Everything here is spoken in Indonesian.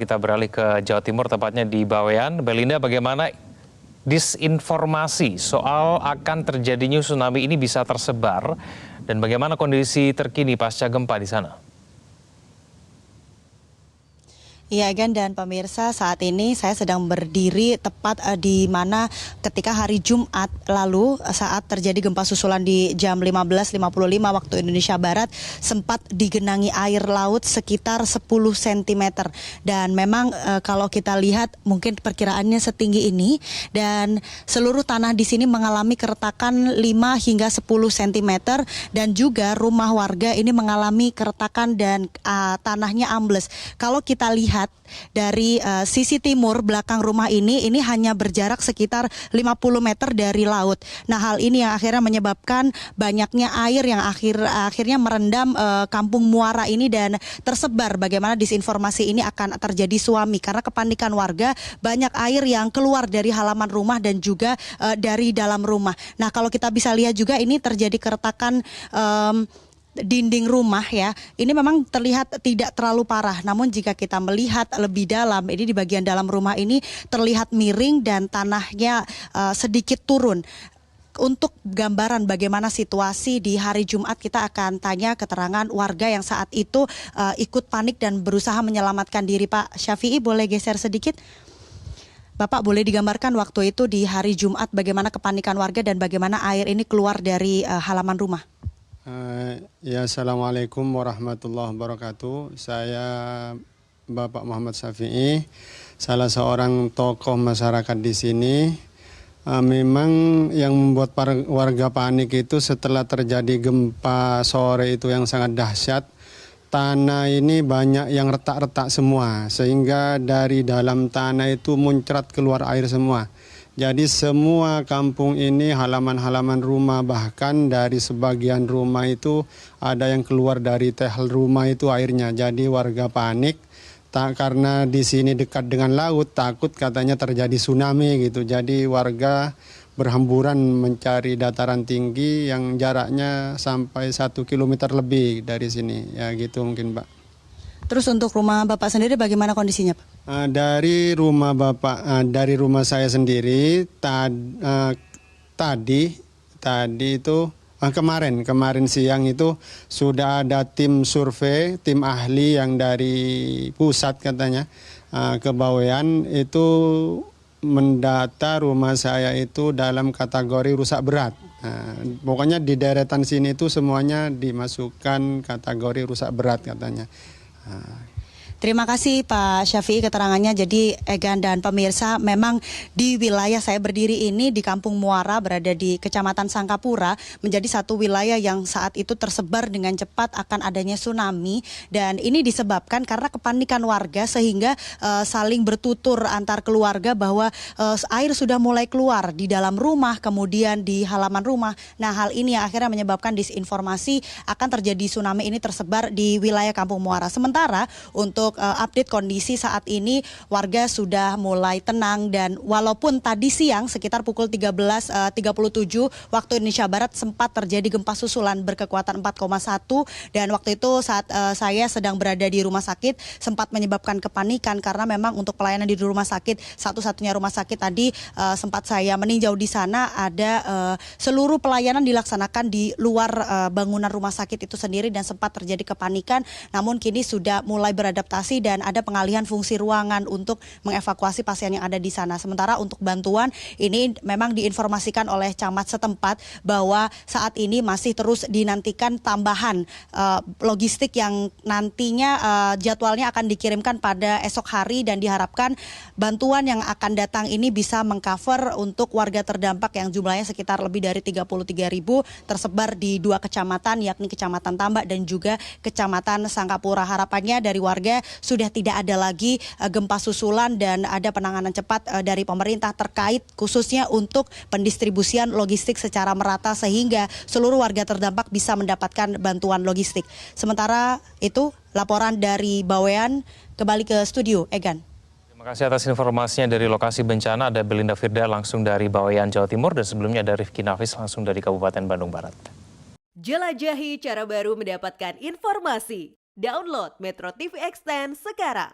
Kita beralih ke Jawa Timur, tepatnya di Bawean. Belinda, bagaimana disinformasi soal akan terjadinya tsunami ini bisa tersebar dan bagaimana kondisi terkini pasca gempa di sana? Iya, Gan dan pemirsa, saat ini saya sedang berdiri tepat di mana ketika hari Jumat lalu saat terjadi gempa susulan di jam 15.55 waktu Indonesia Barat sempat digenangi air laut sekitar 10 cm. Dan memang kalau kita lihat mungkin perkiraannya setinggi ini dan seluruh tanah di sini mengalami keretakan 5 hingga 10 cm dan juga rumah warga ini mengalami keretakan dan tanahnya ambles. Kalau kita lihat dari sisi timur belakang rumah ini hanya berjarak sekitar 50 meter dari laut. Nah, hal ini yang akhirnya menyebabkan banyaknya air yang akhirnya merendam kampung Muara ini dan tersebar bagaimana disinformasi ini akan terjadi tsunami karena kepanikan warga, banyak air yang keluar dari halaman rumah dan juga dari dalam rumah. Nah, kalau kita bisa lihat juga ini terjadi keretakan dinding rumah ya, ini memang terlihat tidak terlalu parah. Namun jika kita melihat lebih dalam, ini di bagian dalam rumah ini terlihat miring dan tanahnya sedikit turun. Untuk gambaran bagaimana situasi di hari Jumat, kita akan tanya keterangan warga yang saat itu ikut panik dan berusaha menyelamatkan diri. Pak Syafi'i, boleh geser sedikit? Bapak, boleh digambarkan waktu itu di hari Jumat bagaimana kepanikan warga dan bagaimana air ini keluar dari halaman rumah? Ya, Assalamualaikum warahmatullahi wabarakatuh. Saya Bapak Muhammad Syafi'i, salah seorang tokoh masyarakat di sini. Memang yang membuat warga panik itu setelah terjadi gempa sore itu yang sangat dahsyat. Tanah ini banyak yang retak-retak semua, sehingga dari dalam tanah itu muncrat keluar air semua. Jadi semua kampung ini, halaman-halaman rumah, bahkan dari sebagian rumah itu ada yang keluar dari tehel rumah itu airnya. Jadi warga panik, karena di sini dekat dengan laut, takut katanya terjadi tsunami gitu. Jadi warga berhamburan mencari dataran tinggi yang jaraknya sampai 1 kilometer lebih dari sini. Ya gitu mungkin, Pak. Terus untuk rumah Bapak sendiri bagaimana kondisinya, Pak? Dari rumah Bapak, dari rumah saya sendiri tadi itu kemarin siang itu sudah ada tim survei, tim ahli yang dari pusat katanya ke Bawean itu mendata rumah saya itu dalam kategori rusak berat. Pokoknya di deretan sini itu semuanya dimasukkan kategori rusak berat katanya. Terima kasih Pak Syafi'i keterangannya. Jadi Egan dan pemirsa, memang di wilayah saya berdiri ini di Kampung Muara berada di Kecamatan Sangkapura menjadi satu wilayah yang saat itu tersebar dengan cepat akan adanya tsunami, dan ini disebabkan karena kepanikan warga sehingga saling bertutur antar keluarga bahwa air sudah mulai keluar di dalam rumah kemudian di halaman rumah. Nah, hal ini yang akhirnya menyebabkan disinformasi akan terjadi tsunami ini tersebar di wilayah Kampung Muara. Sementara untuk update kondisi saat ini, warga sudah mulai tenang dan walaupun tadi siang sekitar pukul 13.37 waktu Indonesia Barat sempat terjadi gempa susulan berkekuatan 4,1 dan waktu itu saat saya sedang berada di rumah sakit sempat menyebabkan kepanikan karena memang untuk pelayanan di rumah sakit, satu-satunya rumah sakit tadi sempat saya meninjau di sana ada seluruh pelayanan dilaksanakan di luar bangunan rumah sakit itu sendiri dan sempat terjadi kepanikan, namun kini sudah mulai beradaptasi dan ada pengalihan fungsi ruangan untuk mengevakuasi pasien yang ada di sana. Sementara untuk bantuan ini memang diinformasikan oleh camat setempat bahwa saat ini masih terus dinantikan tambahan logistik yang nantinya jadwalnya akan dikirimkan pada esok hari dan diharapkan bantuan yang akan datang ini bisa mengcover untuk warga terdampak yang jumlahnya sekitar lebih dari 33.000 tersebar di 2 kecamatan yakni Kecamatan Tambak dan juga Kecamatan Sangkapura. Harapannya dari warga sudah tidak ada lagi gempa susulan dan ada penanganan cepat dari pemerintah terkait khususnya untuk pendistribusian logistik secara merata sehingga seluruh warga terdampak bisa mendapatkan bantuan logistik. Sementara itu laporan dari Bawean, kembali ke studio, Egan. Terima kasih atas informasinya dari lokasi bencana. Ada Belinda Firda langsung dari Bawean, Jawa Timur, dan sebelumnya ada Rifki Nafis langsung dari Kabupaten Bandung Barat. Jelajahi cara baru mendapatkan informasi. Download Metro TV Extend sekarang.